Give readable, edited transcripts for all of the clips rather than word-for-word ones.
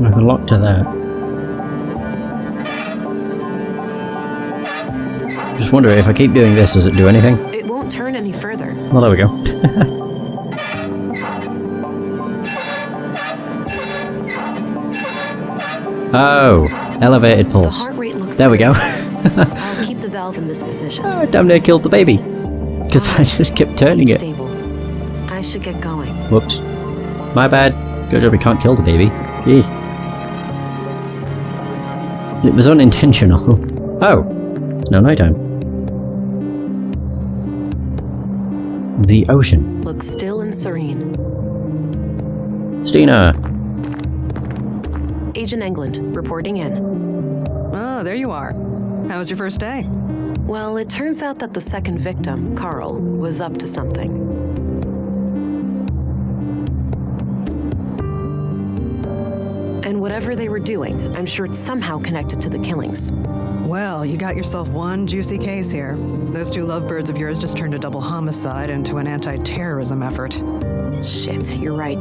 I can lock to that. Just wonder if I keep doing this, does it do anything? It won't turn any further. Well, there we go. Oh, elevated pulse. The heart rate looks there we go. I'll keep the valve in this position. Oh, damn near killed the baby. Because I just kept turning it. Stable. I should get going. Whoops. My bad. Good job we can't kill the baby. Gee. It was unintentional. Oh. No nighttime. The ocean. Looks still and serene. Stina. Agent England, reporting in. Oh, there you are. How was your first day? Well, it turns out that the second victim, Carl, was up to something. And whatever they were doing, I'm sure it's somehow connected to the killings. Well, you got yourself one juicy case here. Those two lovebirds of yours just turned a double homicide into an anti-terrorism effort. Shit, you're right.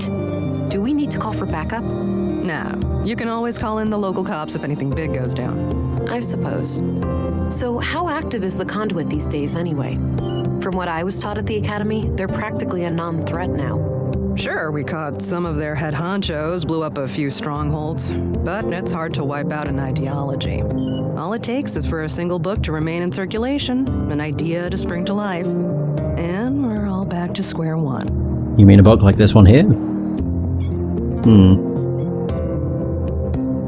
Do we need to call for backup? Nah, you can always call in the local cops if anything big goes down. I suppose. So how active is the conduit these days anyway? From what I was taught at the academy, they're practically a non-threat now. Sure, we caught some of their head honchos, blew up a few strongholds, but it's hard to wipe out an ideology. All it takes is for a single book to remain in circulation, an idea to spring to life, and we're all back to square one. You mean a book like this one here?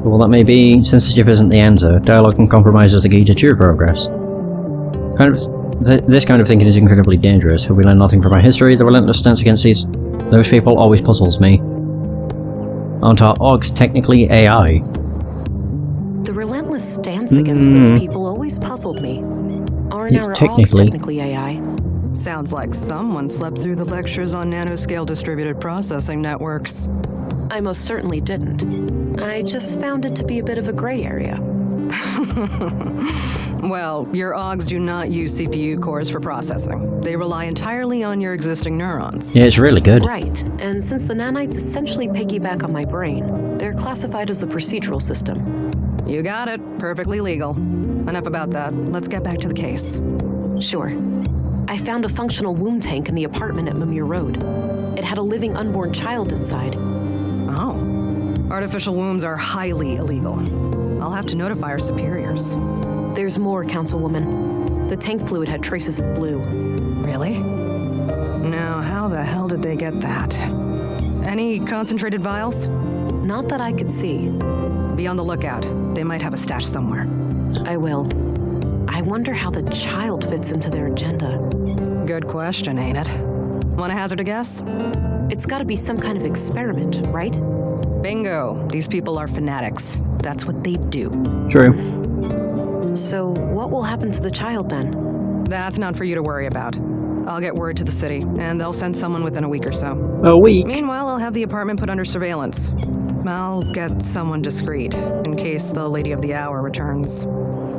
Well, that may be. Censorship isn't the answer. Dialogue and compromise is the key to true progress. This kind of thinking is incredibly dangerous. Have we learned nothing from our history? The relentless stance against those people always puzzles me. Aren't our orgs technically AI? The relentless stance against those people always puzzled me. Aren't It's our technically- orgs technically AI? Sounds like someone slept through the lectures on nanoscale distributed processing networks. I most certainly didn't. I just found it to be a bit of a gray area. Well, your augs do not use CPU cores for processing. They rely entirely on your existing neurons. Yeah, it's really good. Right, and since the nanites essentially piggyback on my brain, they're classified as a procedural system. You got it. Perfectly legal. Enough about that. Let's get back to the case. Sure. I found a functional womb tank in the apartment at Mimir Road. It had a living unborn child inside. Oh. Artificial wombs are highly illegal. I'll have to notify our superiors. There's more, Councilwoman. The tank fluid had traces of blue. Really? Now, how the hell did they get that? Any concentrated vials? Not that I could see. Be on the lookout. They might have a stash somewhere. I will. I wonder how the child fits into their agenda. Good question, ain't it? Want to hazard a guess? It's gotta be some kind of experiment, right? Bingo. These people are fanatics. That's what they do. True. So, what will happen to the child then? That's not for you to worry about. I'll get word to the city, and they'll send someone within a week or so. A week? Meanwhile, I'll have the apartment put under surveillance. I'll get someone discreet, in case the Lady of the Hour returns.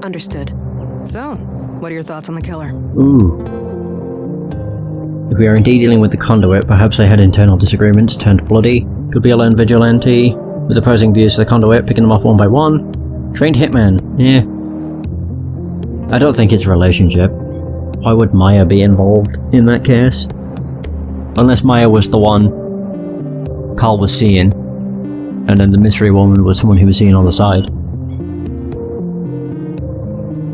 Understood. So, what are your thoughts on the killer? Ooh. If we are indeed dealing with the conduit, perhaps they had internal disagreements, turned bloody. Could be a lone vigilante, with opposing views to the conduit, picking them off one by one. Trained hitman, yeah. I don't think it's a relationship. Why would Maya be involved in that case? Unless Maya was the one Carl was seeing, and then the mystery woman was someone he was seeing on the side.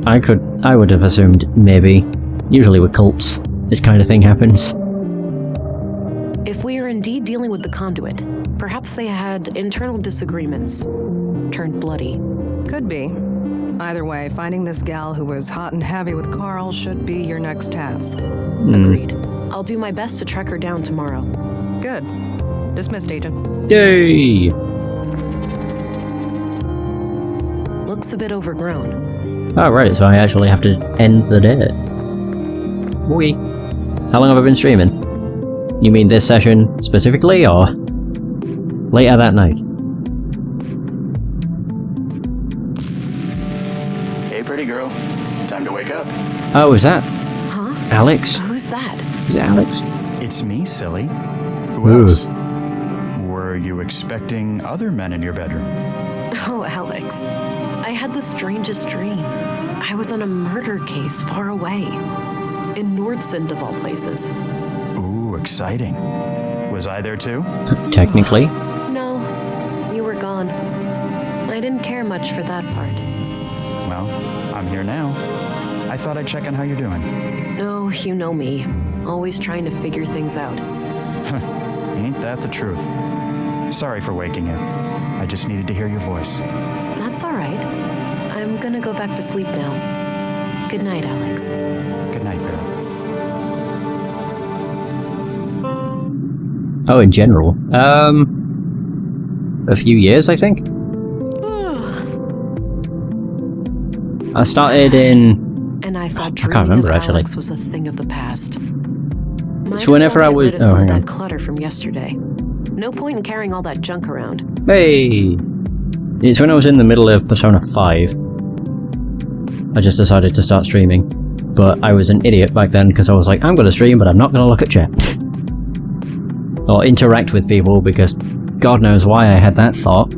I would have assumed maybe. Usually with cults, this kind of thing happens. If we are indeed dealing with the conduit, perhaps they had internal disagreements. Turned bloody. Could be. Either way, finding this gal who was hot and heavy with Carl should be your next task. Agreed. I'll do my best to track her down tomorrow. Good. Dismissed, Agent. Yay! Looks a bit overgrown. Oh right, so I actually have to end the day. Wee. How long have I been streaming? You mean this session specifically, or later that night? Hey, pretty girl. Time to wake up. Oh, is that Huh? Alex? Who's that? Is it Alex? It's me, silly. Ooh. Who else? Were you expecting other men in your bedroom? Oh, Alex. I had the strangest dream. I was on a murder case far away. In Nordsund, of all places. Ooh, exciting. Was I there too? Technically. No, you were gone. I didn't care much for that part. Well, I'm here now. I thought I'd check on how you're doing. Oh, you know me. Always trying to figure things out. Ain't that the truth? Sorry for waking you. I just needed to hear your voice. That's all right. I'm gonna go back to sleep now. Good night, Alex. Good night, Vera. Oh, in general. A few years, I think? I started in... And I thought I dreaming can't remember, of actually. Alex was a thing of the past. It's whenever I was... Oh, hang on. That clutter from yesterday. No point in carrying all that junk around. Hey! It's when I was in the middle of Persona 5. I just decided to start streaming. But I was an idiot back then, because I was like, I'm going to stream, but I'm not going to look at chat. Or interact with people, because God knows why I had that thought.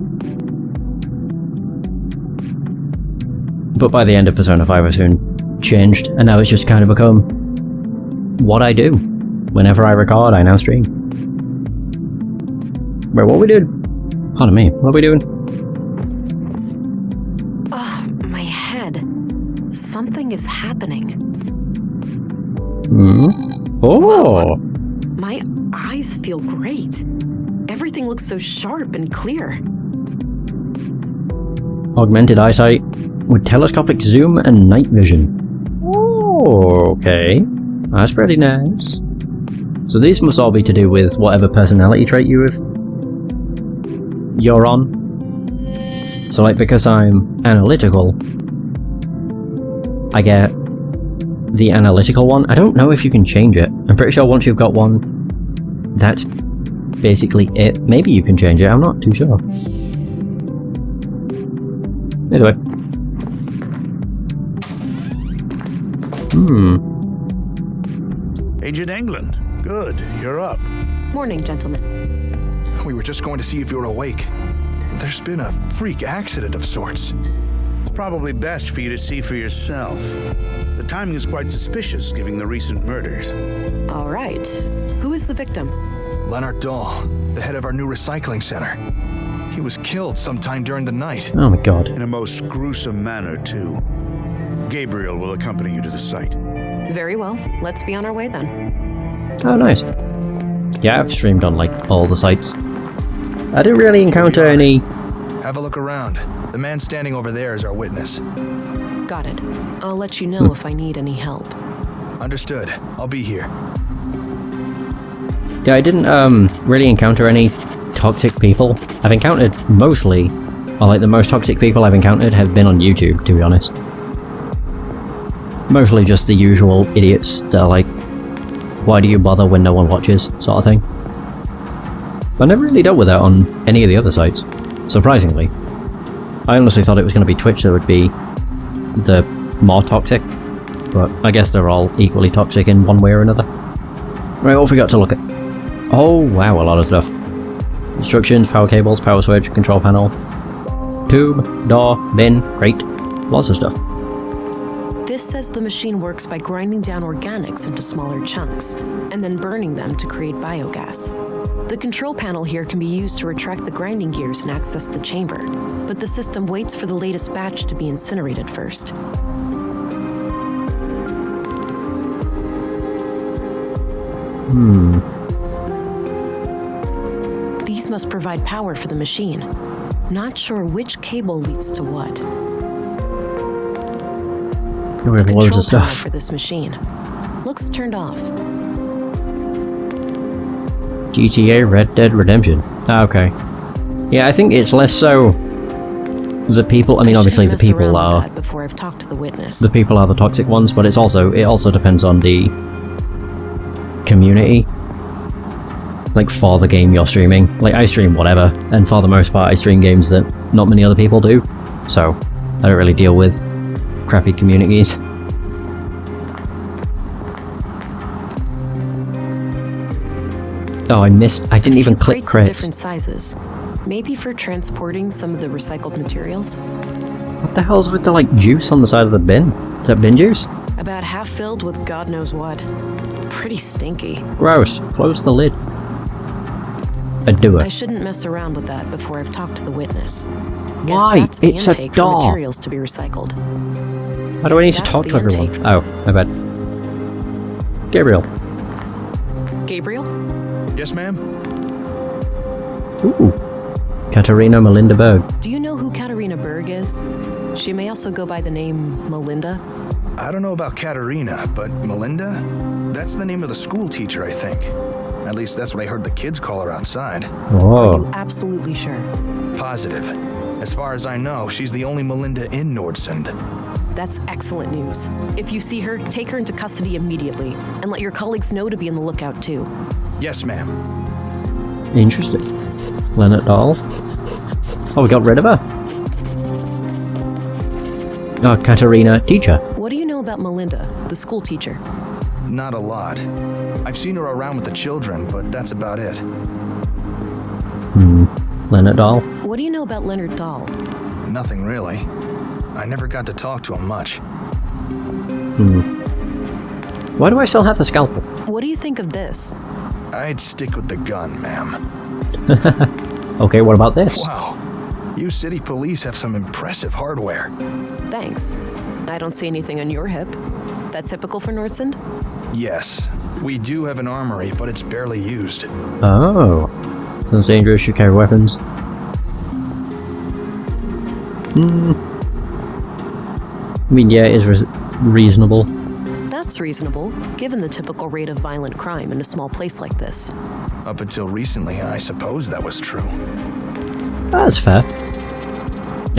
But by the end of Persona 5 I soon changed, and now it's just kind of become what I do. Whenever I record, I now stream. Wait, what are we doing? Pardon me, what are we doing? Ugh, my head. Something is happening. Oh! My eyes feel great. Everything looks so sharp and clear. Augmented eyesight with telescopic zoom and night vision. Oh, okay. That's pretty nice. So these must all be to do with whatever personality trait you're on. So like, because I'm analytical, I get the analytical one. I don't know if you can change it. I'm pretty sure once you've got one, that's basically it. Maybe you can change it, I'm not too sure. Either way. Agent England. Good, you're up. Morning, gentlemen. We were just going to see if you were awake. There's been a freak accident of sorts. It's probably best for you to see for yourself. The timing is quite suspicious, given the recent murders. All right. Who is the victim? Leonard Dahl, the head of our new recycling center. He was killed sometime during the night. Oh my god. In a most gruesome manner, too. Gabriel will accompany you to the site. Very well. Let's be on our way then. Oh, nice. Yeah, I've streamed on, like, all the sites. I didn't really encounter any... Have a look around. The man standing over there is our witness. Got it. I'll let you know if I need any help. Understood. I'll be here. Yeah, I didn't, really encounter any toxic people. I've encountered mostly, or like the most toxic people I've encountered have been on YouTube, to be honest. Mostly just the usual idiots that are like, why do you bother when no one watches, sort of thing. But I never really dealt with that on any of the other sites, surprisingly. I honestly thought it was going to be Twitch that would be the more toxic, but I guess they're all equally toxic in one way or another. Right, what have we got to look at? Oh wow, a lot of stuff. Instructions, power cables, power switch, control panel, tube, door, bin, crate, lots of stuff. This says the machine works by grinding down organics into smaller chunks, and then burning them to create biogas. The control panel here can be used to retract the grinding gears and access the chamber, but the system waits for the latest batch to be incinerated first. These must provide power for the machine. Not sure which cable leads to what. We have loads of Control panel stuff. for this machine. Looks turned off. GTA Red Dead Redemption. Ah, okay. Yeah, I think it's less so the people. I mean, obviously the people are Before I've talked to the witness. the people are the toxic ones, but it also depends on the community. Like for the game you're streaming. Like I stream whatever, and for the most part I stream games that not many other people do. So I don't really deal with crappy communities. Oh, I didn't even click Crates of crates. different sizes. Maybe for transporting some of the recycled materials. What the hell's with the, like, juice on the side of the bin? Is that bin juice? About half filled with God knows what. Pretty stinky. Gross. Close the lid. A doer. I shouldn't mess around with that before I've talked to the witness. Guess Why? that's the It's a intake door. for materials to be recycled. Why do I need to Guess talk that's to the everyone? intake. Oh, my bad. Gabriel. Gabriel? Yes, ma'am? Ooh. Katarina Melinda Berg. Do you know who Katarina Berg is? She may also go by the name Melinda. I don't know about Katarina, but Melinda? That's the name of the school teacher, I think. At least that's what I heard the kids call her outside. Are Whoa. you absolutely sure? Positive. As far as I know, she's the only Melinda in Nordsund. That's excellent news. If you see her, take her into custody immediately, and let your colleagues know to be on the lookout too. Yes, ma'am. Interesting. Leonard Dahl. Oh, we got rid of her. Oh, Katarina, teacher. What do you know about Melinda, the school teacher? Not a lot. I've seen her around with the children, but that's about it. Leonard Dahl. What do you know about Leonard Dahl? Nothing really. I never got to talk to him much. Why do I still have the scalpel? What do you think of this? I'd stick with the gun, ma'am. Okay, what about this? Wow. You city police have some impressive hardware. Thanks. I don't see anything on your hip. That typical for Nordsund? Yes, we do have an armory, but it's barely used. Oh. Sounds dangerous, you carry weapons. I mean, yeah, it is reasonable. That's reasonable, given the typical rate of violent crime in a small place like this. Up until recently, I suppose that was true. That's fair.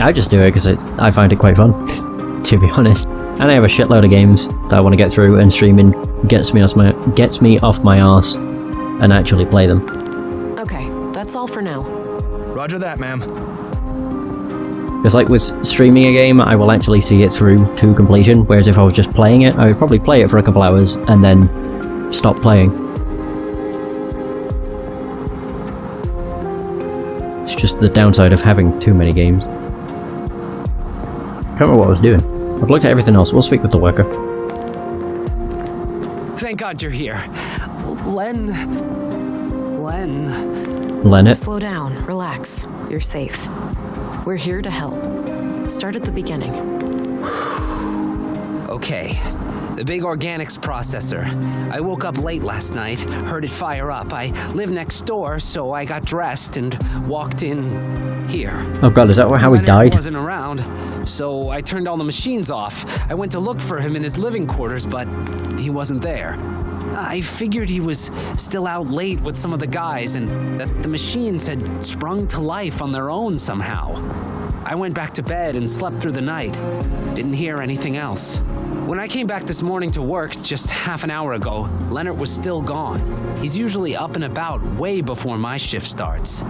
I just do it because I find it quite fun, to be honest. And I have a shitload of games that I want to get through, and streaming gets me off my arse and actually play them. Okay, that's all for now. Roger that, ma'am. Because like with streaming a game, I will actually see it through to completion, whereas if I was just playing it, I would probably play it for a couple hours and then stop playing. It's just the downside of having too many games. Can't remember what I was doing. I've looked at everything else. We'll speak with the worker. Thank God you're here. Len. Leonard. Slow down, relax. You're safe. We're here to help. Start at the beginning. Okay. The big organics processor. I woke up late last night, heard it fire up. I live next door, so I got dressed and walked in here. Oh god, is that how he Leonard died? wasn't around, so I turned all the machines off. I went to look for him in his living quarters, but he wasn't there. I figured he was still out late with some of the guys and that the machines had sprung to life on their own somehow. I went back to bed and slept through the night. Didn't hear anything else. When I came back this morning to work just half an hour ago, Leonard was still gone. He's usually up and about way before my shift starts.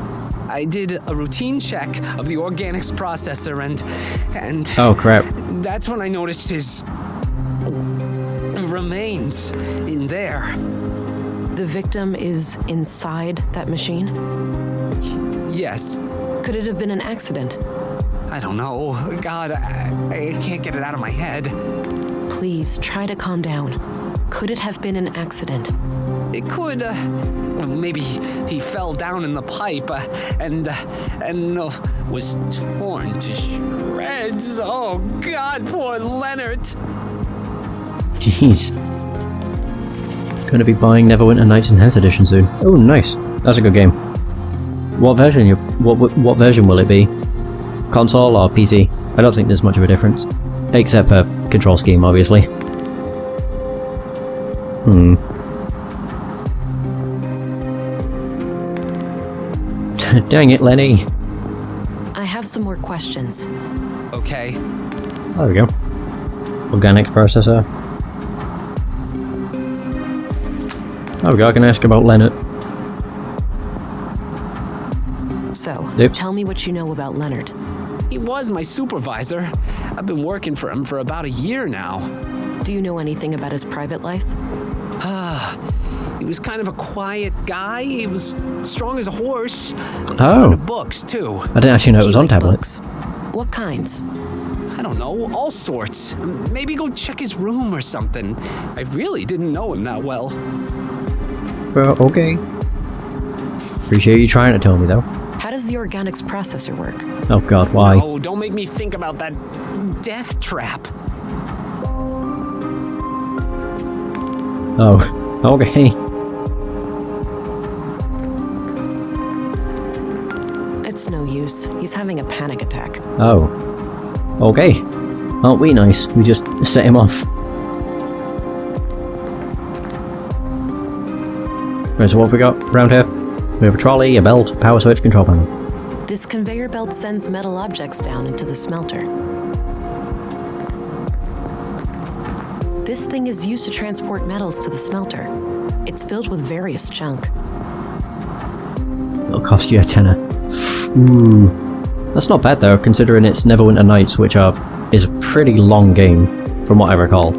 I did a routine check of the organics processor and Oh crap. that's when I noticed his remains in there. The victim is inside that machine? Yes. Could it have been an accident? I don't know. God, I can't get it out of my head. Please, try to calm down. Could it have been an accident? It could, maybe he fell down in the pipe and was torn to shreds. Oh, God, poor Leonard. Jeez. Gonna be buying Neverwinter Nights Enhanced Edition soon. Oh, nice. That's a good game. What version? What version will it be? Console or PC? I don't think there's much of a difference, except for control scheme, obviously. Dang it, Lenny. I have some more questions. Okay. There we go. Organics processor. There we go, I can ask about Leonard. So, Yep. tell me what you know about Leonard. He was my supervisor. I've been working for him for about a year now. Do you know anything about his private life? He was kind of a quiet guy. He was strong as a horse. Oh. Fond of books, too. I didn't actually know it was on tablets. What kinds? I don't know, all sorts. Maybe go check his room or something. I really didn't know him that well. Well, okay. Appreciate you trying to tell me, though. How does the organics processor work? Oh god, why? Oh, don't make me think about that death trap. Oh, okay. It's no use. He's having a panic attack. Oh. Okay. Aren't we nice? We just set him off. Right, so what have we got around here? We have a trolley, a belt, power switch, control panel. This conveyor belt sends metal objects down into the smelter. This thing is used to transport metals to the smelter. It's filled with various junk. It'll cost you a tenner. Ooh. That's not bad though, considering it's Neverwinter Nights, which is a pretty long game, from what I recall.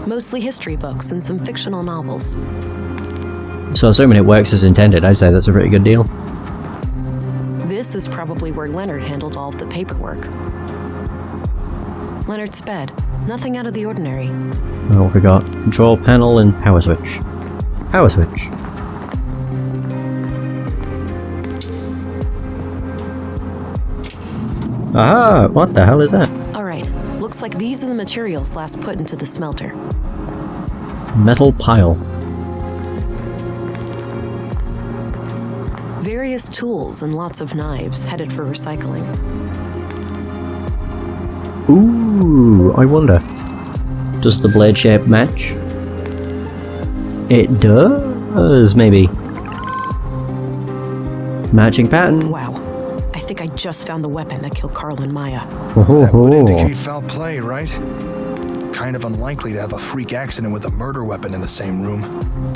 Mostly history books and some fictional novels. So assuming it works as intended, I'd say that's a pretty good deal. This is probably where Leonard handled all of the paperwork. Leonard's bed. Nothing out of the ordinary. What have we got? Control panel and power switch. Power switch. Aha! What the hell is that? Alright, looks like these are the materials last put into the smelter. Metal pile. Various tools and lots of knives headed for recycling. Ooh, I wonder. Does the blade shape match? It does, maybe. Matching pattern. Wow. I think I just found the weapon that killed Carl and Maya. That would indicate foul play, right? Kind of unlikely to have a freak accident with a murder weapon in the same room.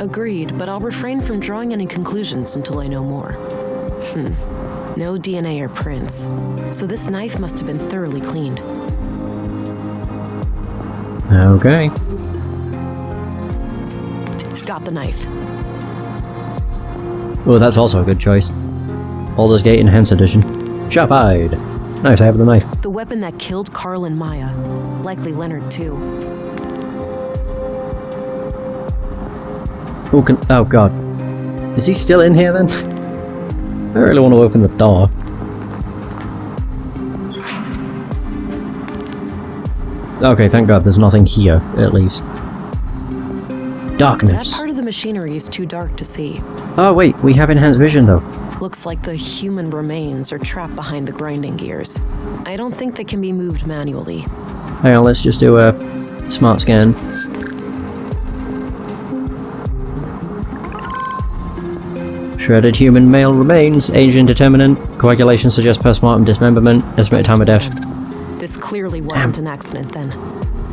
Agreed, but I'll refrain from drawing any conclusions until I know more. No DNA or prints. So this knife must have been thoroughly cleaned. Okay. Got the knife. Oh, that's also a good choice. Baldur's Gate Enhanced Edition. Sharp-eyed. Nice, I have the knife. The weapon that killed Carl and Maya. Likely Leonard, too. Oh god. Is he still in here then? I really want to open the door. Okay, thank god there's nothing here, at least. Darkness. That part of the machinery is too dark to see. Oh wait, we have enhanced vision though. Looks like the human remains are trapped behind the grinding gears. I don't think they can be moved manually. Hang on, let's just do a smart scan. Shredded human male remains, age indeterminate, coagulation suggests postmortem dismemberment, estimated time of death. This clearly wasn't an accident then.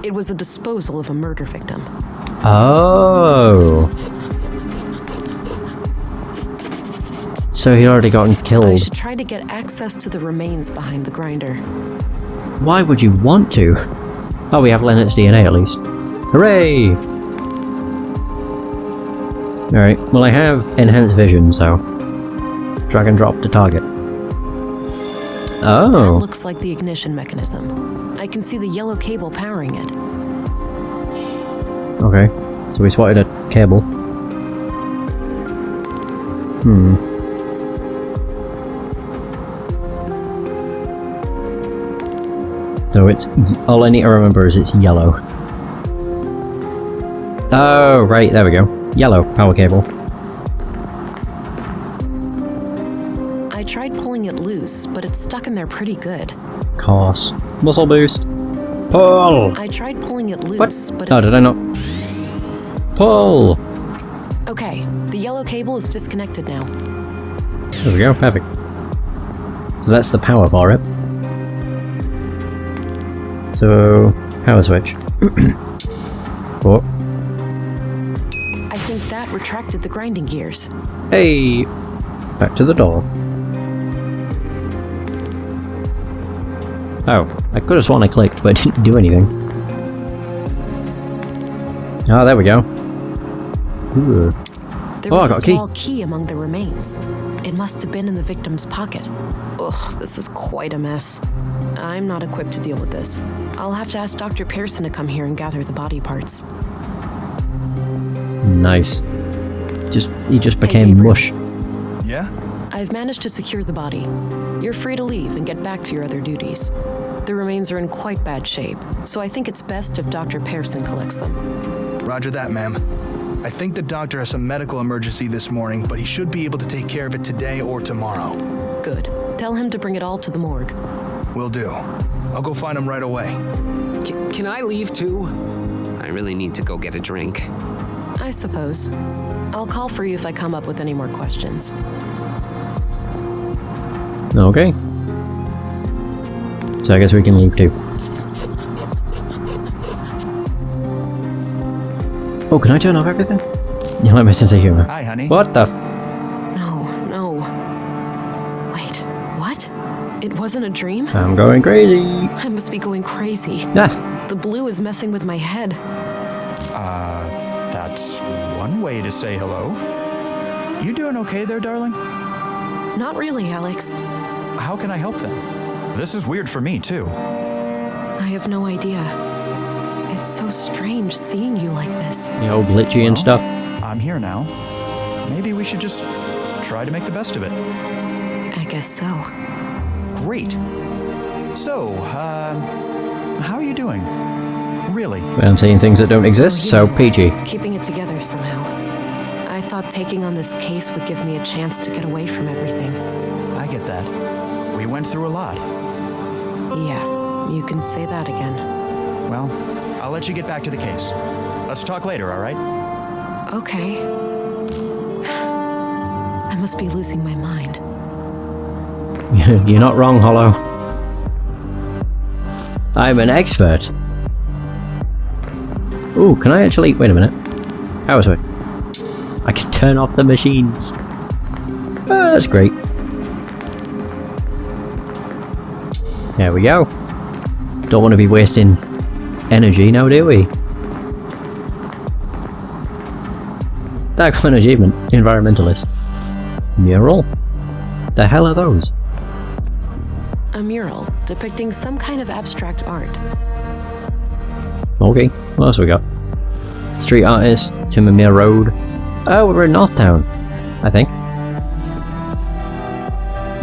It was a disposal of a murder victim. Oh. So he'd already gotten I killed. should try to get access to the remains behind the grinder. Why would you want to? Oh, we have Leonard's DNA at least. Hooray! Alright, well I have enhanced vision, so... drag and drop to target. That Oh! looks like the ignition mechanism. I can see the yellow cable powering it. Okay, so we spotted a cable. So it's... all I need to remember is it's yellow. Oh, right, there we go. Yellow power cable. I tried pulling it loose, but it's stuck in there pretty good. Course. Muscle boost. Pull! I tried pulling it loose, What? but Oh, it's... did I not? Pull! Okay, the yellow cable is disconnected now. There we go, perfect. So that's the power for it. So, power switch. Oh. I think that retracted the grinding gears. Hey! Back to the door. Oh, I could have sworn I clicked, but it didn't do anything. Oh, there we go. Ooh. There Oh, I was got a a key. small key among the remains. It must have been in the victim's pocket. Ugh, this is quite a mess. I'm not equipped to deal with this. I'll have to ask Dr. Pearson to come here and gather the body parts. Nice. He just Hey, became Gabriel. mush. Yeah? I've managed to secure the body. You're free to leave and get back to your other duties. The remains are in quite bad shape, so I think it's best if Dr. Pearson collects them. Roger that, ma'am. I think the doctor has some medical emergency this morning, but he should be able to take care of it today or tomorrow. Good. Tell him to bring it all to the morgue. Will do. I'll go find him right away. Can I leave too? I really need to go get a drink. I suppose. I'll call for you if I come up with any more questions. Okay. So I guess we can leave too. Oh, can I turn off everything? You like my sense of humor. Hi, honey. What the f- No. Wait, what? It wasn't a dream? I'm going crazy. I must be going crazy. Ah, The blue is messing with my head. That's one way to say hello. You doing okay there, darling? Not really, Alex. How can I help then? This is weird for me, too. I have no idea. It's so strange seeing you like this. the old glitchy and stuff. I'm here now. Maybe we should just try to make the best of it. I guess so. Great. So, how are you doing? Really? I'm seeing things that don't exist, so PG. Keeping it together somehow. I thought taking on this case would give me a chance to get away from everything. I get that. We went through a lot. Yeah, you can say that again. Well, I'll let you get back to the case. Let's talk later, all right? Okay. I must be losing my mind. You're not wrong, Hollow. I'm an expert. Ooh, can I actually... Wait a minute. How is it? I can turn off the machines. Oh, that's great. There we go. Don't want to be wasting energy now, do we? That got an achievement. Environmentalist. Mural? The hell are those? A mural depicting some kind of abstract art. Okay, what else we got? Street artist, Timmermere Road. Oh, we're in Northtown, I think.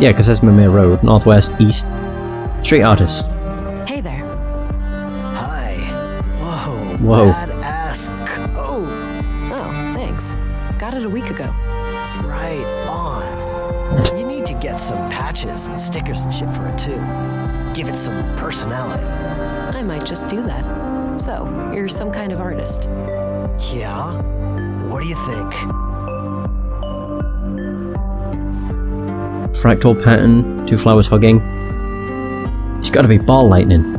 Yeah, because that's Mimir Road, northwest, east. Street artist. Hey there. Hi. Whoa. Whoa. Badass coat. Oh, thanks. Got it a week ago. Right on. You need to get some patches and stickers and shit for it too. Give it some personality. I might just do that. So, you're some kind of artist. Yeah? What do you think? Fractal pattern, two flowers hugging. It's gotta be ball lightning.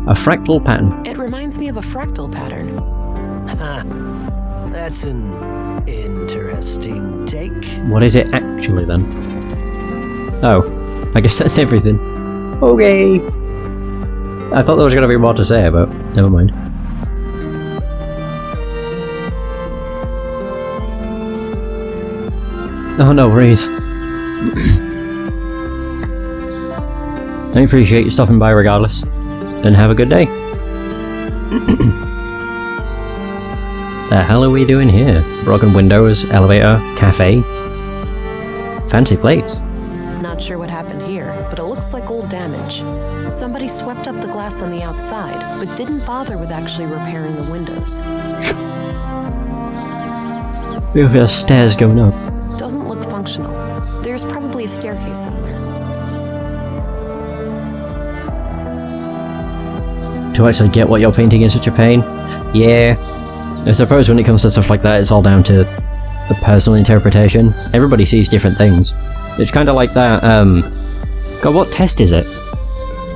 A fractal pattern. It reminds me of a fractal pattern. That's an interesting take. What is it actually then? Oh, I guess that's everything. Okay. I thought there was gonna be more to say, but never mind. Oh, no worries. I appreciate you stopping by regardless. And have a good day. The hell are we doing here? Broken windows, elevator, cafe. Fancy place. Not sure what happened here, but it looks like old damage. Somebody swept up the glass on the outside, but didn't bother with actually repairing the windows. We have stairs going up. Doesn't look functional. There's probably a staircase somewhere. To actually get what you're painting is such a pain. Yeah. I suppose when it comes to stuff like that, it's all down to the personal interpretation. Everybody sees different things. It's kind of like that, God, what test is it?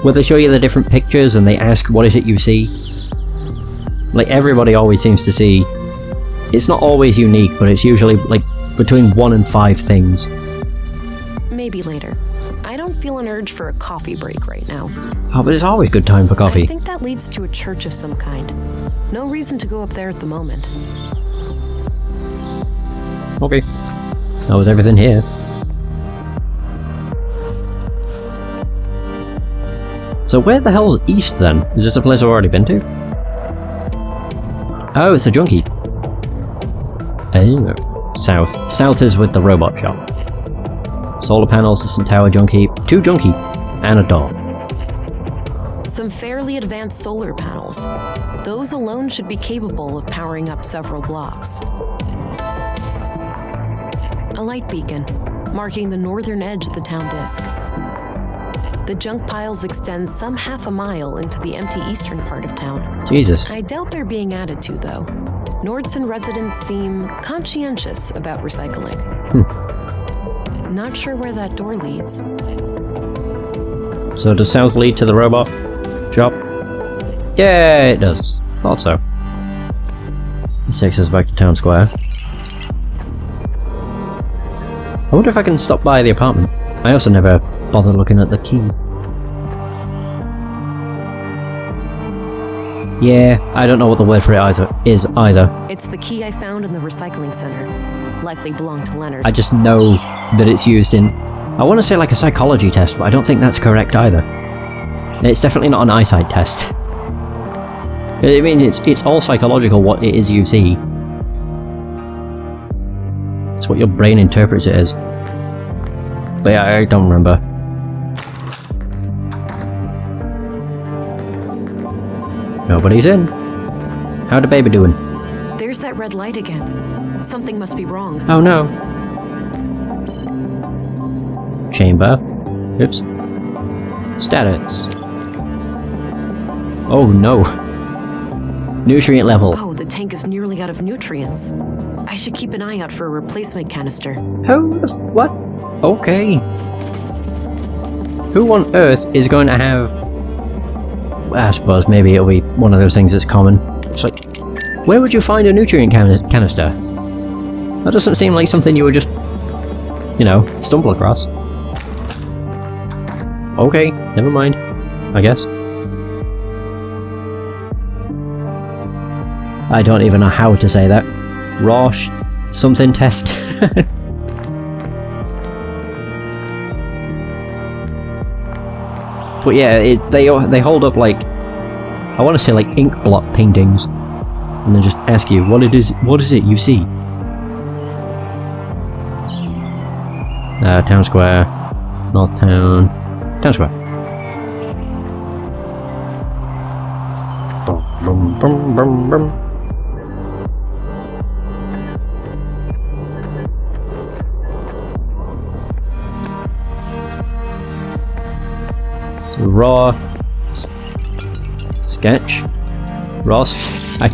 Where they show you the different pictures and they ask, what is it you see? Like, everybody always seems to see... It's not always unique, but it's usually, like, between 1 and 5 things. Maybe later. I don't feel an urge for a coffee break right now. Oh, but it's always good time for I coffee. think that leads to a church of some kind. No reason to go up there at the moment. Okay. That was everything here. So where the hell's east then? Is this a place I've already been to? Oh, it's a junkie. Oh. South. South is with the robot shop. Solar panels, distant tower, junkie. 2 junkie. And a door. Some fairly advanced solar panels. Those alone should be capable of powering up several blocks. A light beacon, marking the northern edge of the town disk. The junk piles extend some half a mile into the empty eastern part of town. Jesus. I doubt they're being added to, though. Nordson residents seem conscientious about recycling. Not sure where that door leads. So does south lead to the robot shop? Yeah, it does. Thought so. This takes us back to town square. I wonder if I can stop by the apartment. I also never bothered looking at the key. Yeah, I don't know what the word for it is either. It's the key I found in the recycling center. Likely belonged to Leonard. I just know that it's used in... I want to say like a psychology test, but I don't think that's correct either. It's definitely not an eyesight test. I mean, it's all psychological what it is you see. It's what your brain interprets it as. But yeah, I don't remember. Nobody's in. How the baby doing? There's that red light again. Something must be wrong. Oh no. Chamber. Oops. Status. Oh no. Nutrient level. Oh, the tank is nearly out of nutrients. I should keep an eye out for a replacement canister. Who the what? Okay. Who on earth is going to have... I suppose maybe it'll be one of those things that's common. It's like, where would you find a nutrient canister? That doesn't seem like something you would just, you know, stumble across. Okay, never mind, I guess. I don't even know how to say that. Rosh something test. But yeah, they hold up like, I want to say like ink blot paintings, and then just ask you what is it you see? Town square, North Town, Town square. Brum, brum, brum, brum, brum. So raw sketch, Ross. I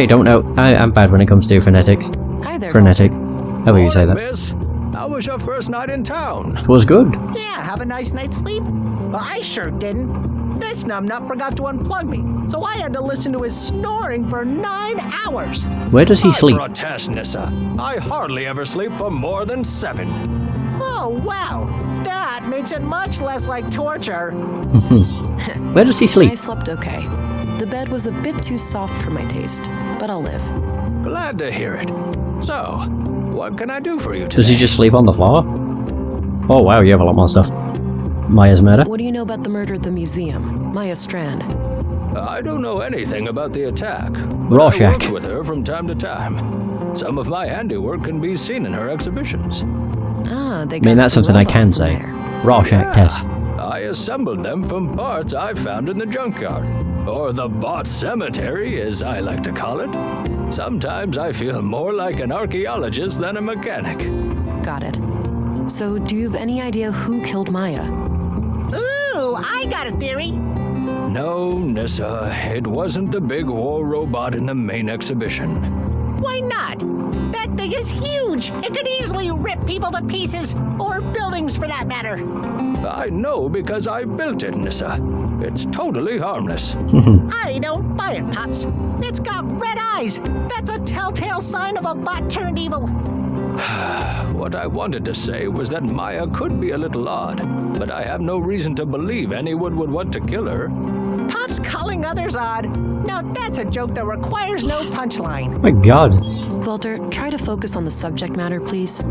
don't know. I'm bad when it comes to phonetics. Hi there. Frenetic. However you say that. Miss, how was your first night in town? It was good. Yeah, have a nice night's sleep? Well, I sure didn't. This numbnut forgot to unplug me, so I had to listen to his snoring for 9 hours. Where does he sleep? I protest, Nissa. I hardly ever sleep for more than 7. Oh, wow. That makes it much less like torture. Where does he I sleep? slept okay. The bed was a bit too soft for my taste, but I'll live. Glad to hear it. So, what can I do for you today? Does he just sleep on the floor? Oh wow, you have a lot more stuff. Maya's murder? What do you know about the murder at the museum? Maya Strand. I don't know anything about the attack. But Rorschach. I work with her from time to time. Some of my handiwork can be seen in her exhibitions. Ah, they I got mean, that's some something I can robots in say. there. Rorschach test. I assembled them from parts I found in the junkyard. Or the bot cemetery, as I like to call it. Sometimes I feel more like an archaeologist than a mechanic. Got it. So, do you have any idea who killed Maya? Ooh, I got a theory. No, Nissa, it wasn't the big war robot in the main exhibition. Why not? That thing is huge. It could easily rip people to pieces, or buildings for that matter. I know because I built it, Nissa. It's totally harmless. I don't buy it, Pops. It's got red eyes. That's a telltale sign of a bot turned evil. What I wanted to say was that Maya could be a little odd, but I have no reason to believe anyone would want to kill her. Pop's calling others odd. Now that's a joke that requires no punchline. My god. Walter, try to focus on the subject matter, please.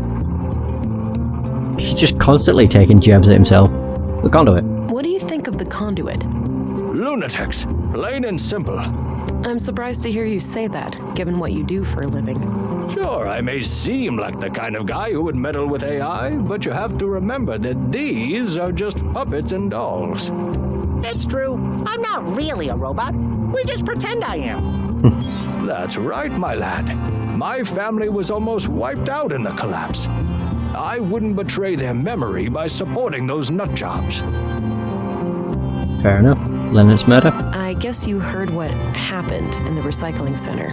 He's just constantly taking jabs at himself. The conduit. What do you think of the conduit? Lunatics, plain and simple. I'm surprised to hear you say that, given what you do for a living. Sure, I may seem like the kind of guy who would meddle with AI, but you have to remember that these are just puppets and dolls. It's true. I'm not really a robot. We just pretend I am. That's right, my lad. My family was almost wiped out in the collapse. I wouldn't betray their memory by supporting those nutjobs. Fair enough. Leonard's murder? I guess you heard what happened in the recycling center.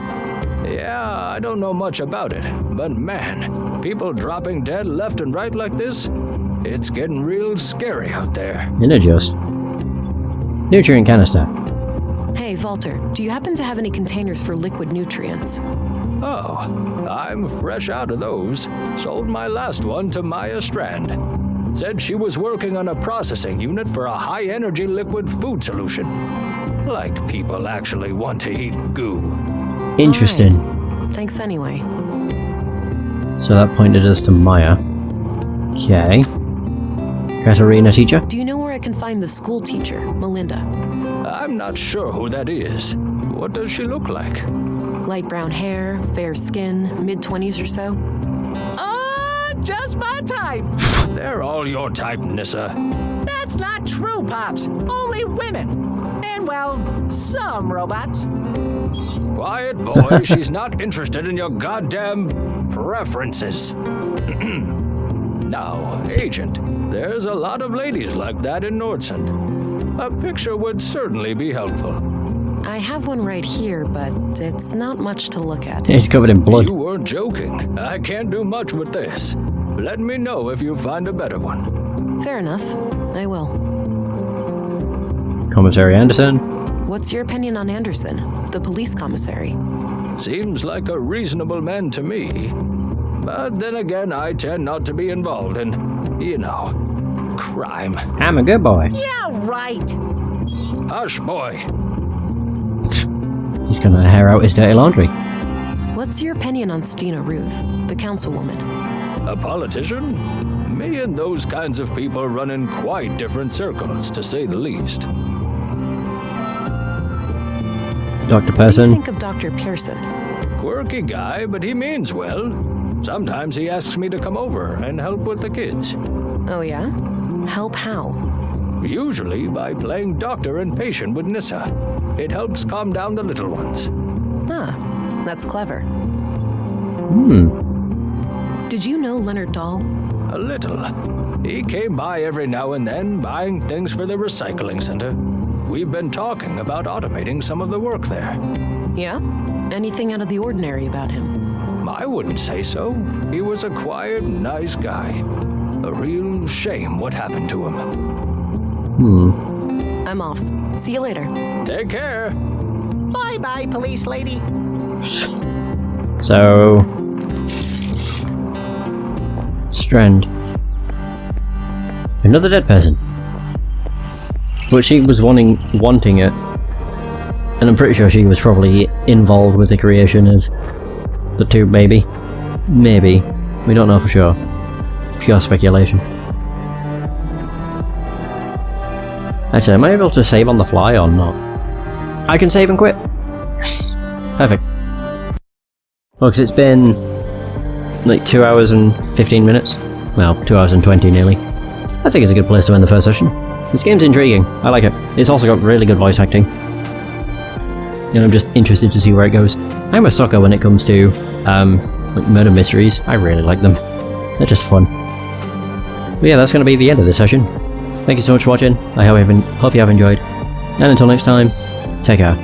Yeah, I don't know much about it, but man, people dropping dead left and right like this, it's getting real scary out there. Just. Nutrient canister. Hey, Walter, do you happen to have any containers for liquid nutrients? Oh, I'm fresh out of those. Sold my last one to Maya Strand. Said she was working on a processing unit for a high-energy liquid food solution. Like people actually want to eat goo. Interesting. Right. Thanks anyway. So that pointed us to Maya. Okay. Katerina teacher? Do you know where I can find the school teacher, Melinda? I'm not sure who that is. What does she look like? Light brown hair, fair skin, mid-20s or so? Just my type. They're all your type, Nissa. That's not true, Pops. Only women. And, well, some robots. Quiet, boy. She's not interested in your goddamn preferences. Now, Agent, there's a lot of ladies like that in Nordson. A picture would certainly be helpful. I have one right here, but it's not much to look at. It's covered in blood. You weren't joking. I can't do much with this. Let me know if you find a better one. Fair enough. I will. Commissary Anderson? What's your opinion on Anderson, the police commissary? Seems like a reasonable man to me. But then again, I tend not to be involved in, crime. I'm a good boy. Yeah, right. Hush, boy. He's gonna hair out his dirty laundry. What's your opinion on Stina Ruth, the councilwoman? A politician? Me and those kinds of people run in quite different circles, to say the least. Dr. What do Person? you think of Dr. Pearson? Quirky guy, but he means well. Sometimes he asks me to come over and help with the kids. Oh yeah? Help how? Usually by playing doctor and patient with Nissa. It helps calm down the little ones. Huh. That's clever. Did you know Leonard Dahl? A little. He came by every now and then, buying things for the recycling center. We've been talking about automating some of the work there. Yeah? Anything out of the ordinary about him? I wouldn't say so. He was a quiet, nice guy. A real shame what happened to him. I'm off. See you later. Take care. Bye-bye, police lady. So... Strand. Another dead person. But she was wanting it. And I'm pretty sure she was probably involved with the creation of the tube baby. Maybe. We don't know for sure. Pure speculation. Actually, am I able to save on the fly or not? I can save and quit! Yes! Perfect. Well, because it's been like 2 hours and 15 minutes. Well, 2 hours and 20 nearly. I think it's a good place to end the first session. This game's intriguing. I like it. It's also got really good voice acting. And I'm just interested to see where it goes. I'm a sucker when it comes to, like murder mysteries. I really like them. They're just fun. But yeah, that's going to be the end of this session. Thank you so much for watching. I hope you have enjoyed. And until next time, take care.